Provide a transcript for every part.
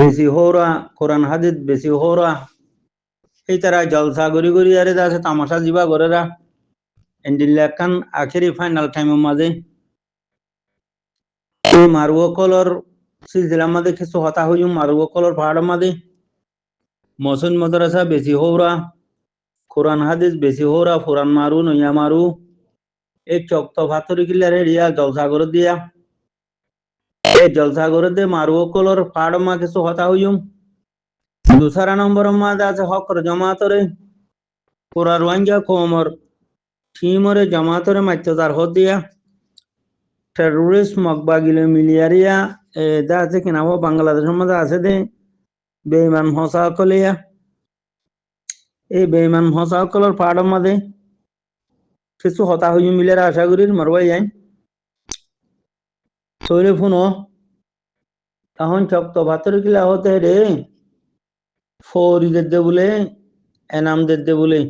বেশি হওয়া, কোরআন হাদিস বেশি হওয়া, এই তারা জলসা গড়ি গড়ি আরে আছে তামাশা জিবা গরেরা এন্ডিল্লাকান আখেরি ফাইনাল টাইমের মাঝে এই মারুয়া কলর সিলসিলার মাঝে কিছু হতা হইম মারুয়া কলর পাহাড়ের মাঝে মসুন মাদ্রাসা বেশি হওয়া, কোরআন হাদিস বেশি হওয়া, ফুরান মারু নইয়া মারু এই চক্ত ভাতরি কিলারে রিয়া জলসা করে দিয়া এই জলসা করে দিয়ে মারুয়া কলর পাহাড়ের মা কিছু হতা হইম দুসারা নম্বর মাঝে আছে হকর জমাতরে কোরআন ওয়াঞ্জা কোমর টিমরে জমাতরে মাইতার হদ দিয়া টেররিস্ট মকবাগিলে মিলিয়ারিয়া দা আছে কিনা ও বাংলাদেশের মধ্যে আছে দে বেঈমান হসা কলিয়া এই বেঈমান হসা কলর পাহাড়ের মাঝে কিছু হতা হই মিলের আশা করি মারবাই যাই শৈলে ফোন তখন চক্ত ভাতর কিলা হতে রে ফৌরি দে বলে এনাম দে বলে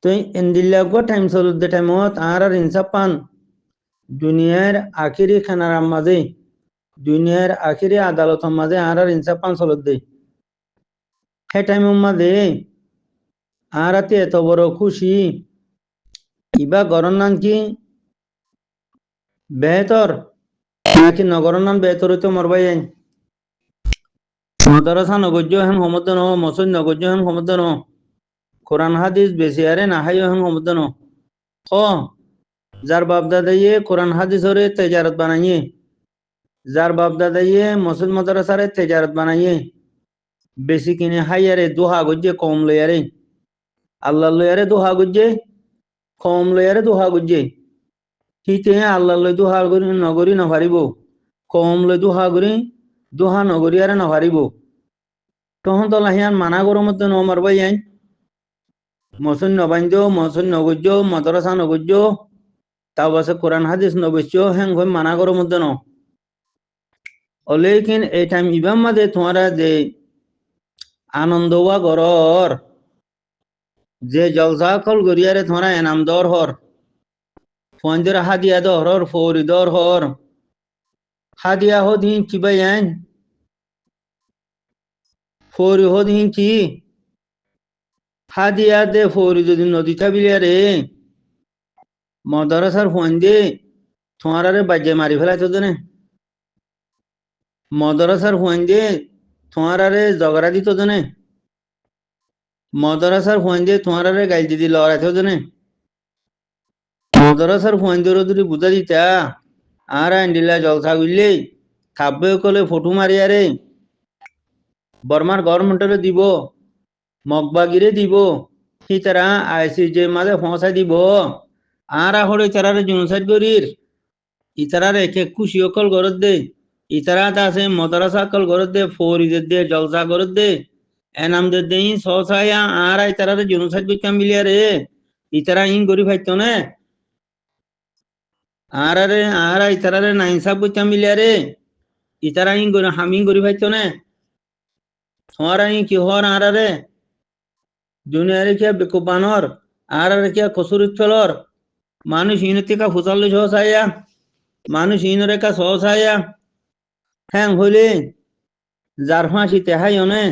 তো এন্দিল্লা টাইম চলুদ্দে টাইমত আর ইনসাফ পান দুনিয়ার আখিরি খানার মাঝে দুনিয়ার আখিরি আদালতের মাঝে আর ইনসাফ পান চলুদ্দে সে টাইমের মাঝে আর এত বড় খুশি ইবা গরম নাম কি বেহতর নাকি নগর নাম বেহতর হইতে মরবাই মাদ্রাসা নগর্য হেন সমুদ্র ন মসজিদ নগর্য হেন সমুদ্র ন কোরআন হাদিস বেশি আরে না হাই হেন সমুদ্র ন যার বাপ দাদাইয়ে কোরআন হাদিসরে তেজারত বানাইয়ে যার বাপ দাদাইয়ে মসজিদ মাদ্রাসারে তেজারত বানাইয়ে বেশি কিনে হাইয়ারে দোহা গজ্জে কম লয়ারে আল্লাহ লয়ারে দোহা গজ্জে কম লয়ারে দোহা গজ্জে হিতে আল্লাহ লই দোহা করি নগরী নভারিব কম লই দোহা করি দোহা নগরী আরে নভারিব তখন তো লাহিয়ান মানা গরমত নমারবাই আইন মসুন নবাঞ্জ মসুন নগজ্য মাদ্রাসা নগজ্য তাও বাসে কোরআন হাদিস নবশ্য হ্যাং হয়ে মানা গরমত ন অলেকিন এই টাইম ইবাম মাদে তোমারা যে আনন্দ হওয়া গরর যে জলসা কল গরিয়ারে তোমারা এনাম দর হর ফঞ্জর হাদিয়া দর হর ফৌরি দর হর হাদিয়া হো দিন কিবাই আইন ফৌরি হো দিন কি হাদিয়া দে ফৌরি যদি নদী থাবিলিয়ারে মদরসার ফঞ্জে তোমারে বাজে মারি ফেলাইতো দেনে মদরসার ফঞ্জে তোমারে জগরা দিত দেনে মদরসার ফঞ্জে তোমারে গাইল দিদি লড়াইতো দেনে মদরসার ফঞ্জর যদি বুঝা দিতা আর আইন্ডিলা জলসা গুললে খাবে কলে ফটো মারিয়ারে বর্মার গভর্নমেন্টরে দিব মগবাগিরে দিব সি তারা আইসিজে মাঝে পৌঁছাই দিব আর হলে তারারে জনসাইড করির ইতারার একে খুশি অকল গরত দে ইতারা আছে মদরসা কল গরত দে ফৌরি দে জলসা গরত দে এনাম দে সসায়া আর ইতারারে জনসাইড বিকাম মিলিয়ারে ইতারা ইন গরি ফাইতো না আর ইতারারে নাইনসাব বিকাম মিলিয়ারে ইতারা ইন গরি হামিং গরি ফাইতো না তোমারা ইন কি হর আরে দুনিয়ারে কিয়া বেকুবানর আর কিয়া কসুরিত ফেলর মানুষ ইনতিকা ফুসাল্লি সহসায়া মানুষ ইনরেকা সহসায়া হ্যাং হইলে যার ফাঁসি তেহাই অনে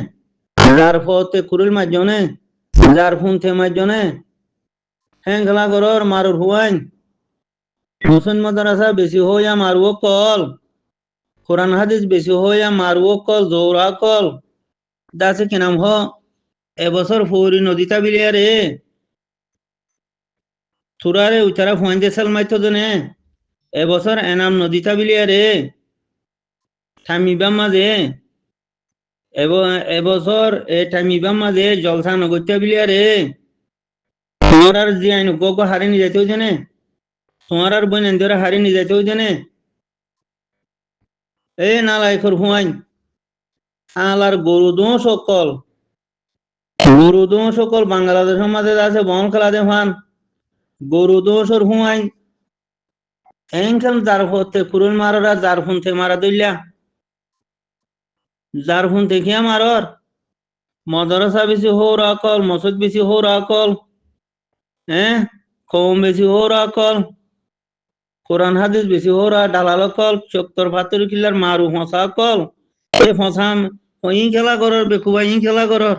যার ফতে কুরুল মাঝনে যার ফোন থে মাঝনে হ্যাং খেলা করর মারুর হুয়াইন মুসলিম মাদ্রাসা বেশি হইয়া মারুও কল কোরআন হাদিস বেশি হইয়া মারুও কল জৌরা কল দাসে কি নাম হ এবছর ফৌরি নদীতা বিলিয়ারে থুরারে উচারা ফুয়াইন্দে সাল মাইতো জনে এবছর এনাম নদীতা বিলিয়ারে থামিবা মাঝে এবছর থামিবা মাঝে জলসা নগত্যা বিলিয়ারে তোমার আর যে আইন গগ হারি নি যাইতেও জানে তোমার আর বইন এন্দরে হারি নি যাইতেও জানে না লাইখর ফুয়াইন আলার গরু দো সকল বাংলাদেশের মাঝে আছে বন খেলা দে ফান গরু দোষর হুয়াইন এনখান যার ফতে কুরুল মাররা যার ফোন থেকে মারা দইলা যার ফোন থেকে মারর মদরসা বেশি হোর আকল মসজিদ বেশি হোর আকল কম বেশি হোর আকল কোরআন হাদিস বেশি হোরা ডালাল কল চক্তর ভাতর কিল্লার মারু ফসা কল এ ফসাম ইন খেলা করর বেকুবা ইন খেলা করর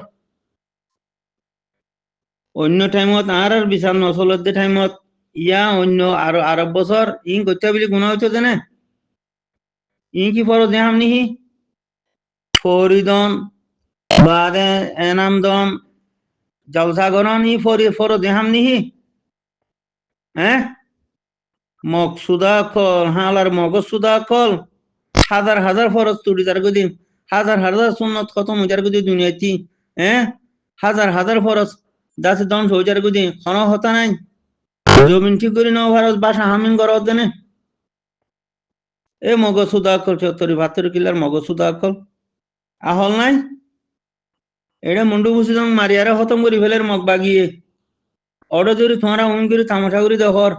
অন্য টাইমত আর বিচার নচলত টাইমত ইয়া অন্য আর আরব বছর ইন করতে বলি গুণা হইতো জানে ইন কি ফরজ দেহাম নিহি ফরিদন বাদে এনামদন জলসাগরণ ই ফরজ দেহাম নিহি হ্যাঁ মকসুদা কল হালার মগসুদা কল হাজার হাজার ফরজ তুড়ি যার গদিন হাজার হাজার সুন্নত খতম হইজার গদি দুনিয়াতি হ্যাঁ হাজার হাজার ফরজ দাসে ধ্বংস হইজার গদি কোন হতা নাই জমিন ঠিক করি নাও ভারত বাসা হামিন করা হতে না এ মগসুদা কল চত্তরি ভাতর কিলার মগসুদা কল আহল নাই এটা মুন্ডু বুঝি যখন মারিয়ারে খতম করি ফেলের মগ বাগিয়ে অর্ডার যদি তোমারা উন করে তামাশা করি দেখর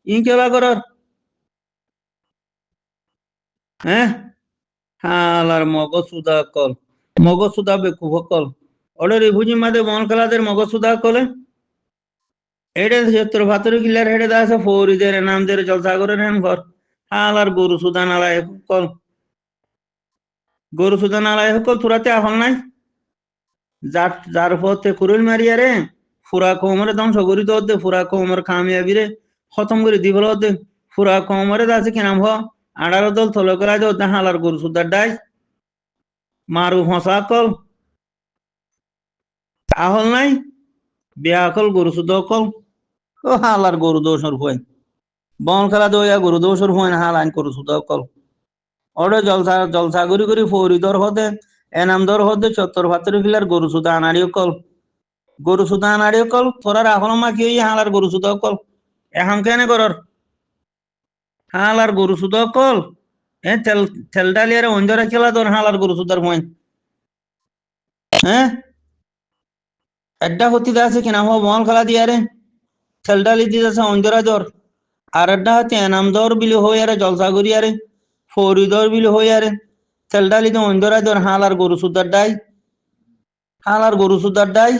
ই কেবা করর হ্যাঁ হালার মগসুদা কল মগসুদা বেকুব কল অর্ডার বুঝি মাদে বন খেলাদের মগসুদা কলে এটা সত্তর ভাতর কিলার হেডে দাসে ফৌরিদের নামদের জলসাগরের হেন ঘর হালার গরু সুদান আলাই কল গরু সুদান আলাই কল তুরাতে আহল নাই যার যার পথে কুরুল মারিয়া রে ফুরা কোমরে ধ্বংস করি দে ফুরা কোমর কামিয়াবি রে খতম করে দিব দে ফুরা কোমরে দাসে কি নাম হ আড়ার দল থলো করা দে হালার গরু সুদার ডাই মারু ফসা কল আহল নাই বিয়া কল গরু সুদ কল ও হালার গরু দোষর হয় বন খেলা দইয়া গরু দোষর হয় না হালাইন গরু সুদ কল ওরে জলসা করি ফৌরি দর হদে এনাম দর হদে চত্তর ভাতর কিলার গরু সুদা আনাড়িও কল গরু সুদা আনাড়িও কল তোরা রাখল মা কি হালার গরু সুদ কল এখন কেনে করর হালার গরু সুদ কল এ তেল ডালিয়ারে অঞ্জরা খেলা তোর হালার গরু সুদার হয় হ্যাঁ এড্ডা হতি আছে কিনা হো বল খেলা দিয়ারে তেল ডালি দিয়েছে অঞ্জরা দর আর এড্ডা হতে এনাম দর বিলি হই আরে জলসা করি আরে ফৌরি দর বিলি হই আরে তেল ডালি তো অঞ্জরা দর হালার গরু সুদার ডাই হালার গরু সুদার ডাই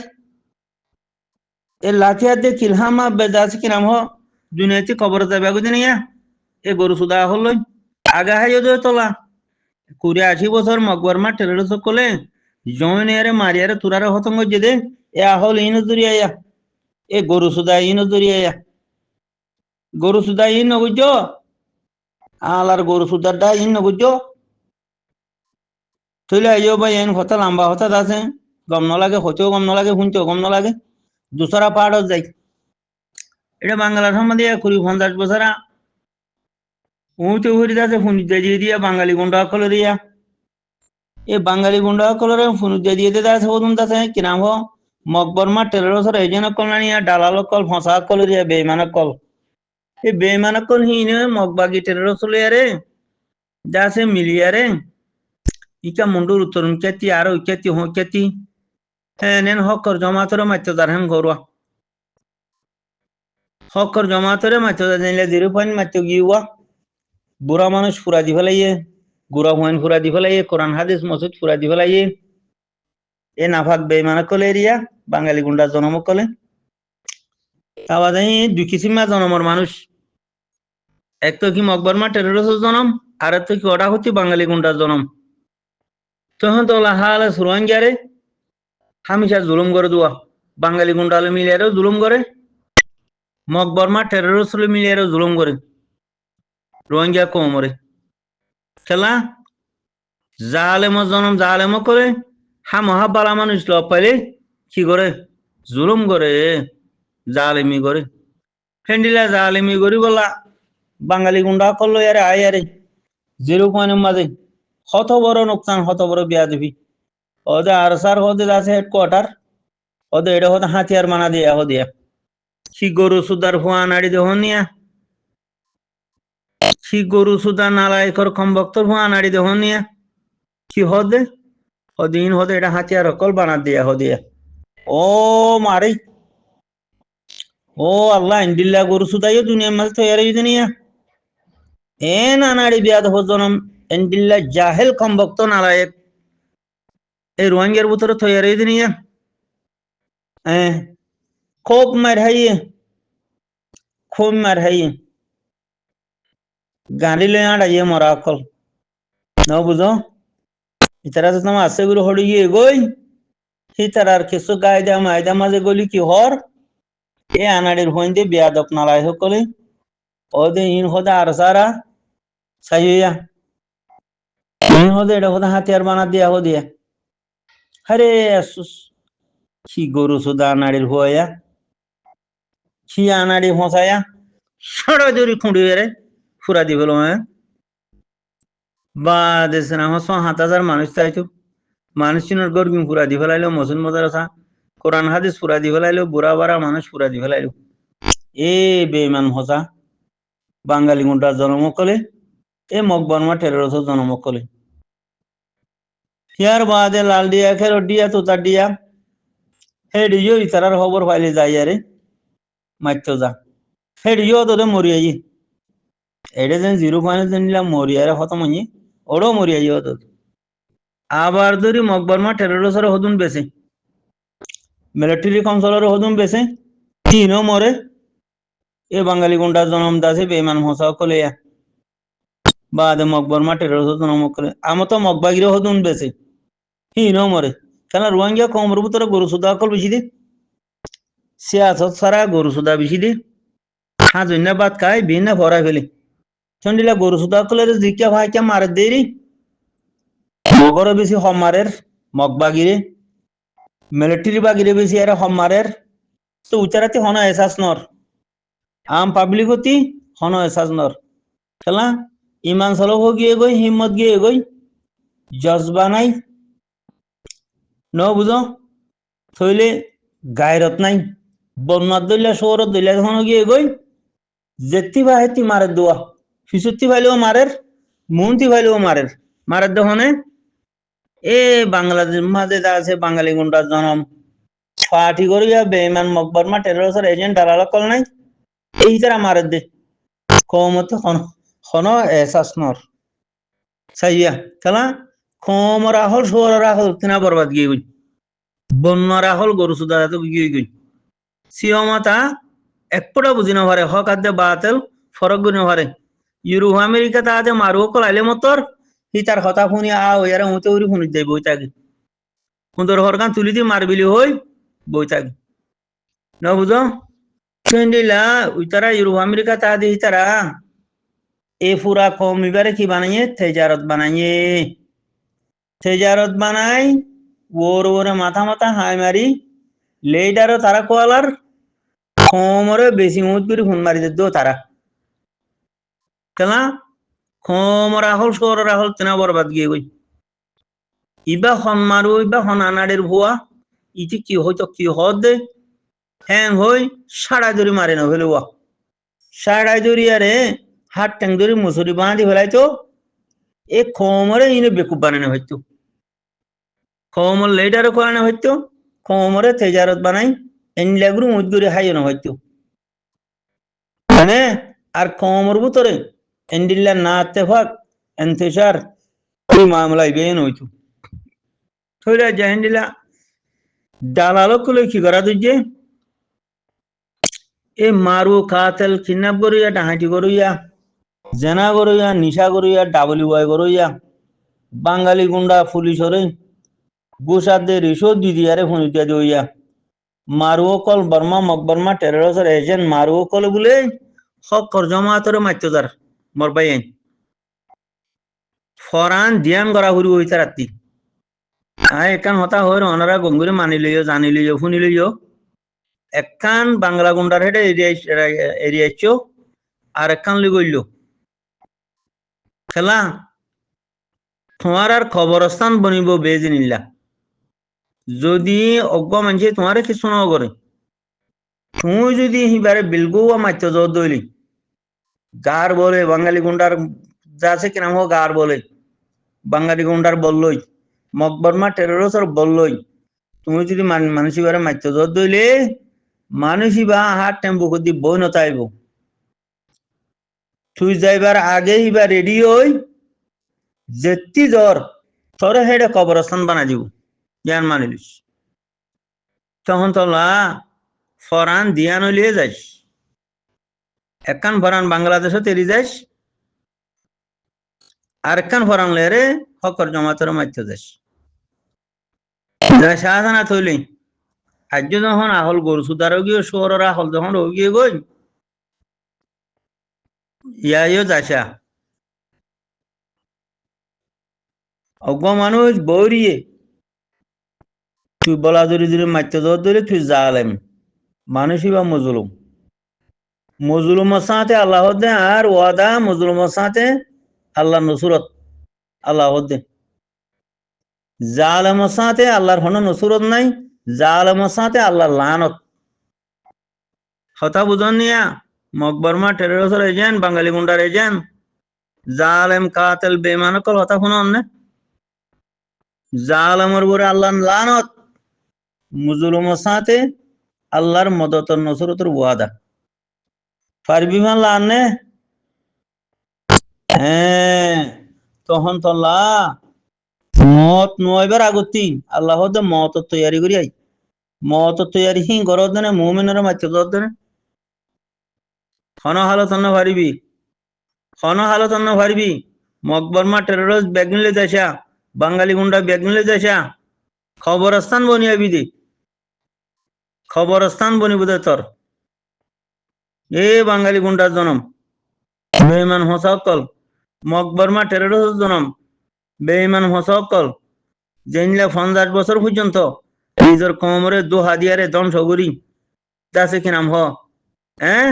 এ লাঠিয়ার দিয়ে কিলহামা বেদাছে কিনাম হ দুনিয়াতে কবর যাবে দিন ইয়া এ গরু সুদা হল আগা হাইও দে তোলা 80 বছর মকবর মা টেরো সকলে জমিন এরে মারিয়ারে তুরারে হতঙ্গ দে এ আহল ইন জুরিয়া এ গরু সুদা ইন জুরিয়া গরু সুদা ইন নগুজ আলার গরু সুদার দা ইন নগুজ তুইলে আইও ভাই এন কথা লম্বা হতা আছে গম নলাগে হতেও গম নলাগে শুনতেও গম নলাগে দুসরা পাহাড়ত যাই এটা বাংলার সম্বন্ধে 50 বছরা উঁচু ঘুরি আছে ফুনুজা দিয়ে দিয়া বাঙালি গুন্ডা কলে দিয়া এ বাঙালি গুন্ডা কলরে ফুনুজা দিয়ে দিয়ে আছে ওদুন আছে কি নাম হ মকবর মা টেরো সর এই জন্য কল নানিয়া ডালাল কল ফসা কল দিয়া বেইমান কল এ বেইমান কল হিনে মকবাগি টেরো চলে আরে যাছে মিলিয়ারে ইকা মুন্ডুর উত্তরণ কেতি আর কেতি হ কেতি হ্যাঁ নেন হকর জমাতরে মাত্য দার হেন ঘরোয়া হকর জমাতরে মাত্য জানিলে 0 মাত্য গিয়া বুড়া মানুষ ফুরা দি ফেলাইয়ে গুড়া হুয়াইন ফুরা দি ফেলাইয়ে কোরআন হাদিস মসজিদ ফুরা দি ফেলাইয়ে এ নাফাক বেইমান কলে এরিয়া বাঙালি গুন্ডা জনম কলে তাওয়া যাই 2 কিসিমা জনমর মানুষ এক তো কি মকবর মা টেরোরিস্ট জনম আর এক তো কি ওটা হচ্ছে বাঙালি গুন্ডা জনম তখন তো হালে সুরন যারে হামিশা জুলুম করে দুয়া বাঙালি গুন্ডালে মিলিয়ারেও জুলুম করে মকবর মা টেরোরিস্ট মিলিয়ারেও জুলুম করে রোহিঙ্গা কোমরে খেলা জালেম জনম জালেম করে হামহা বালা মানুষ লব পাইলে কি করে জুলুম করে জালেমি করে ফেন্ডিলা জালেমি করি বলা বাঙালি গুন্ডা করলো আরে আয় আরে 0 মাঝে কত বড় নোকসান কত বড় বিয়া দিবি ওদের আর সার হতে আছে হেডকোয়ার্টার ওদের এটা হতে হাতিয়ার মানা দিয়া হদিয়া কি গরু সুদার ফুয়া নাড়ি দেহ নিয়া কি গরু সুদার নালায়কর কমবক্তর ফুয়া নাড়ি দেহ নিয়া কি হদে ওদিন হদে এটা হাতিয়ার অকল বানা দিয়া হদিয়া ও মারি ও আল্লাহ ইন্দিল্লা গরু সুদাইও দুনিয়ার মাঝে তৈরি নিয়া এ না নাড়ি বিয়া দেহ জনম ইন্দিল্লা জাহেল কমবক্ত নালায়ক এই রোহিঙ্গার ভিতরে তৈরি নিয়া খুব মার হাইয়ে গাড়ি লই আড়াইয়ে মরা অকল ন বুঝো ইতারা তো তোমার আছে গুলো হড়ি গিয়ে গই হিতার আর কিছু গায়দা মায়দা মাঝে গলি কি হর এ আনাড়ির হইন্দে বিয়াদব নালাই সকলে ওদে ইন হদা আর সারা সাইয়া ইন হদে এটা হদা হাতিয়ার বানা দিয়া হদিয়া আরে আসুস কি গরু সুদা আনাড়ির হইয়া কি আনাড়ি হসায়া সড়জরি খুঁড়িয়ে রে ফুরা দি বলো হ্যাঁ বা দেশ না হস ৭,০০০ মানুষ চাইতো মানুষ চিনার গর্বিম ফুরা দি ফেলাইলো মসুন মদারসা কোরআন হাদিস ফুরা দি ফেলাইলো বুড়া বাড়া মানুষ ফুরা দি ফেলাইলো এ বেমান হসা বাঙালি গুন্ডার জন্ম কলে এ মকবরমা টেরোরসের জন্ম কলে ইয়ার বাদে লাল দিয়া খেরো দিয়া তোতার দিয়া হে ডিও ইতারার খবর পাইলে যাই আরে মারতো যা হে ডিও তোরে মরিয়াই এটা যেন 0 নিলাম মরিয়ারে খতম হই ওরও মরিয়াই হতো আবার ধরি মকবরমা টেরোরসের হদুন বেছে মিলিটারি কাউন্সিলর হদুন বেছে তিনও মরে এ বাঙালি গুন্ডার জন্ম দাসে বেমান হসা কলে বাদে মকবরমা টেরোরসের জন্ম কলে আমার তো মকবাগিরে হদুন বেছে হিনো মরে কেন রোহিঙ্গা কমর ভিতরে গরু সুদা অকল বেশি দি সিয়াসত সারা গরু সুদা বেশি দি হাজন্য বাদ খাই ভিন্ন ভরা ফেলে চন্ডিলা গরু সুদা অকলের জিজ্ঞা ভাই কে মারে দেরি মগর বেশি হমারের মগবাগিরে মিলিটারি বাগিরে বেশি এর হমারের তো উচারাতে হন এসাস নর আম পাবলিক হতি হন এসাস নর খেলা ইমান সলভ গিয়ে গই হিম্মত গিয়ে গই জজবা নাই ন বুঝো থইলে গায়রত নাই বন্যার দইলা শহরত দইলা হন গিয়ে গই যেতি বা হেতি মারের দোয়া ফিসুতি ভাইলেও মারের মুন্তি ভাইলেও মারের মারের দহনে এ বাংলাদেশ মাঝে যা আছে বাঙালি গুন্ডার জনম পার্টি করিয়া বেমান মকবরমা টেরোরসের এজেন্ট দালাল কল নাই এই তারা মারের দে কমতে হন এসাস নর সাইয়া খেলা কম রাহল সোর রাহল তিনা বরবাদ গিয়ে গই বন্য রাহল গরু সুদা তো গিয়ে গই সিওমাতা একপটা বুঝি না পারে হক আদে বাতেল ফরক গুনে পারে ইউরোপ আমেরিকা তা আদে মারু কল আইলে মতর হি তার কথা শুনি আ ওয়ারে উতে উরি শুনি যাই বই থাকি সুন্দর হরকান তুলি দি মারবিলি হই বই থাকি ন বুঝো সেন্ডিলা উইতারা ইউরোপ আমেরিকা তা দি তারা এ পুরা কম এবারে কি বানাইয়ে তেজারত বানাই ওর ওরে মাথা মাথা হাই মারি লেডারও তারা কোয়ালার কমরে বেশি মুদ করে ফোন মারি দো তারা কেলা কম রাহল সর রাহল তেনা বরবাদ গিয়ে গই ইবা হন মারু ইবা হন আনাড়ের ভুয়া ইতি কি হইতো কি হদ দে হ্যাং হই সাড়া দড়ি মারে না ফেলে ওয়া সাড়া দড়ি আরে হাত ট্যাং দড়ি মুসুরি বাঁধি ফেলাইতো এ কমরে ইনে বেকুব বানানো হইতো কমর লেডারও করানো হইতো কমরে তেজারত বানাই এনলাগুরু মুদগুরি হাইনো হইতো মানে আর কমর ভিতরে এন্ডিল্লা না ইত্তেফাক এন্তেশার ওই মামলায় বেন হইতো থইরা জাহেন্ডিলা দালালক কলে কি করা দুজে এ মারু কাতেল কিডন্যাপ করিয়া ডাহাটি করিয়া জেনা করিয়া নিশা করিয়া WY করিয়া বাঙালি গুন্ডা পুলিশরে গোসাদে রিসোদ দিদিয়ারে ফোনিতিয়া দিইয়া মারুও কল বর্মা মকবরমা টেরোরসের এজেন্ট মারুও কল বলে হকর জমাতরে মাত্যদার মরবাই আইন ফরান ধ্যান করা হুরি হইতা রাত্রি একান হতা হইর অনারা গঙ্গুরে মানি লইও জানি লইও শুনি লইও একান বাংলা গুন্ডার হেডে এরিয়াইছো আর একান লই গইল খেলা তোমার আর খবরস্থান বনিব বেজিনিল্লা যদি অজ্ঞ মানুষে তোমারে কিছু ন করে তুমি যদি হিবারে বিলগুয়া মাত্য জোর দইলি গার বলে বাঙালি গুন্ডার যা আছে কিনাম হোক গার বলে বাঙালি গুন্ডার বললই মকবরমা টেরোরসের বললই তুমি যদি মানুষ বারে মাত্য জোর দইলে মানুষ বা হাত টেম্পো দি বই নতাইব তুই যাইবার আগে হিবা রেডি হই যেতি জ্বর তোর হেডে কবরস্থান বানা দিব জ্ঞান মানিলিস তখন তোলা ফরান দিয়ান লিয়ে যাইস একান ফরান বাংলাদেশও তেরি যাইস আরেকখান ফরান লেরে হকর জমাতরে মাইতে দেশ যা শাহজানা থইলি আজ যখন আহল গরু সুদারও গিয়ে শহরের আহল যখন ও গিয়ে গই ইয়াইও যাশা অজ্ঞ মানুষ বৌরিয়ে তুই বলা ধরে ধরে মাইতে ধরে তুই জালেম মানুষই বা মজলুম মজলুমের সাথে আল্লাহ দে আর ওয়াদা মজলুমের সাথে আল্লাহ নসুরত আল্লাহ দে জালেমের সাথে আল্লাহর হন নসুরত নাই জালেমের সাথে আল্লাহর লানত কথা বুঝন নিয়া মকবরমা টেরোরিস্ট এজেন্ট বাঙালি গুন্ডার এজেন্ট জালেম কাতেল বেমানকল কথা শুনন না জালেমের উপরে আল্লাহর লানত মজলুমের সাথে আল্লাহর মদত নসরতের ওয়াদা পারবি মান লানে হ্যাঁ তখন তো মত নয়বার আগতি আল্লাহ মত তৈয়ারি করি আই মত তৈয়ারি হি গরত দেনে মুমিনের মাইতে দত দেনে হন হালত অন্য ভারিবি হন হালত অন্য ভারিবি মকবরমা টেরোরিস্ট ব্যাগ নিলে যাইসা বাঙালি গুন্ডা ব্যাগ নিলে যাইসা খবরস্থান বনিয়াবি দে খবরস্থান বনিব দে তোর এ বাঙালি গুন্ডার জনম বেঈমান হোসাকল মকবরমা টেরোরিস্ট জনম বেঈমান হোসাকল জেনলা 50 বছর পর্যন্ত নিজের কোমরে দু হাদিয়ারে ধ্বংস করি দাসে কি নাম হ্যাঁ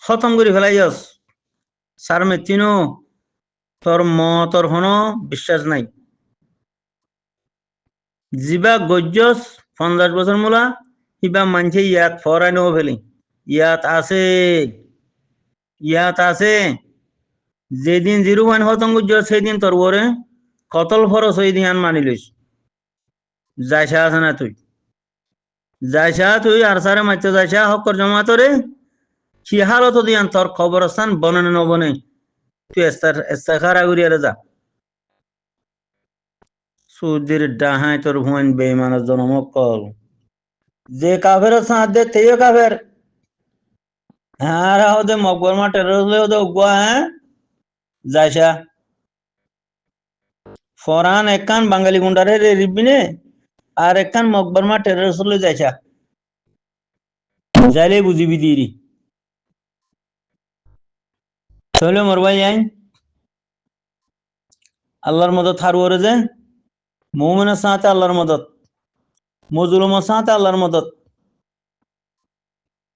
খতম করে ফেলাইস সার মেতিনো তোর তোর হন বিশ্বাস নাই জিবা গজ্জস 50 বছর মোলা ইবা মানছে ইয়াত ফরাই নেব ফেলি ইয়াত আছে যেদিন জিরো ওয়ান খতম গজ্জ সেদিন তোর ওরে কতল ফরস হয়ে দিয়ান মানি লইস যাইসা আছে না যাইসা তুই আর সারে মাইতে যাইসা হকর জমা তোরে কি হালত দিয়ান তোর খবরস্থান বনে না নবনে তুই এস্তাখারা করিয়ারে যা সুদির ডাহাই তোর ভুয়ান বেঈমানের জন্ম কল যে কাফের সাথ দে তেও কাফের হ্যাঁ ওদের মকবরমা টেরোরিস্ট ওদের উগুয়া হ্যাঁ যাইসা ফরান একখান বাঙালি গুন্ডারে রিবিনে আর একখান মকবরমা টেরোরিস্ট যাইসা যাইলে বুঝিবি দিরি চলে মরবাই যাই আল্লাহর মদত হার ওরে যে মুমিনের সাথে আল্লাহর মদত মজলুমের সাথে আল্লাহর মদত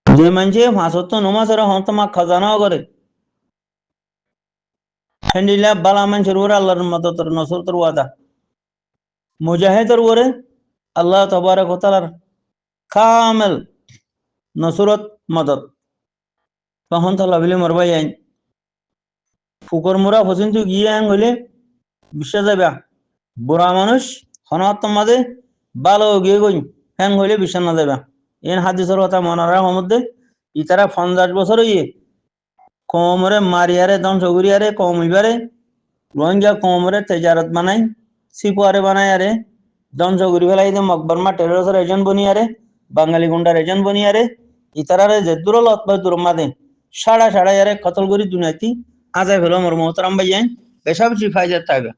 যে মানুষে ফাঁসত নমাজের হন্তমা খাজানা করে হেন্ডিলা বালা মানুষের ওরে আল্লাহর মদতের নসরতের ওয়াদা মুজাহিদের ওরে আল্লাহ তবারক ওয়া তাআলার কামেল নসরত মদত তখন তো লাভিলে মরবাই আইন ফুকর মোরা পর্যন্ত গিয়ে আইন হইলে বিশ্বাস যাবে বুড়া মানুষ হনত মাঝে ভালো গিয়ে গই হ্যাং হইলে বিশ্বাস না যাবে এন হাদিসের কথা মনে রাখার মধ্যে ইতারা 50 বছর হইয়ে কমরে মারিয়ারে ধ্বংস করিয়ারে কম হইবারে রোহিঙ্গা কমরে তেজারত বানাই সিপুয়ারে বানাই আরে ধ্বংস করি ফেলাই মকবরমা টেরোরিস্টের এজেন্ট বনিয়ারে বাঙালি গুন্ডার এজেন্ট বনিয়ারে ইতারারে যে দূর লত বা দূর মাদে সাড়া ইয়ারে কতল করি দুনিয়াতি আজাই ফেলো মোর মোহতারাম ভাইয়ান বেশা বেশি ফায়দা থাকবে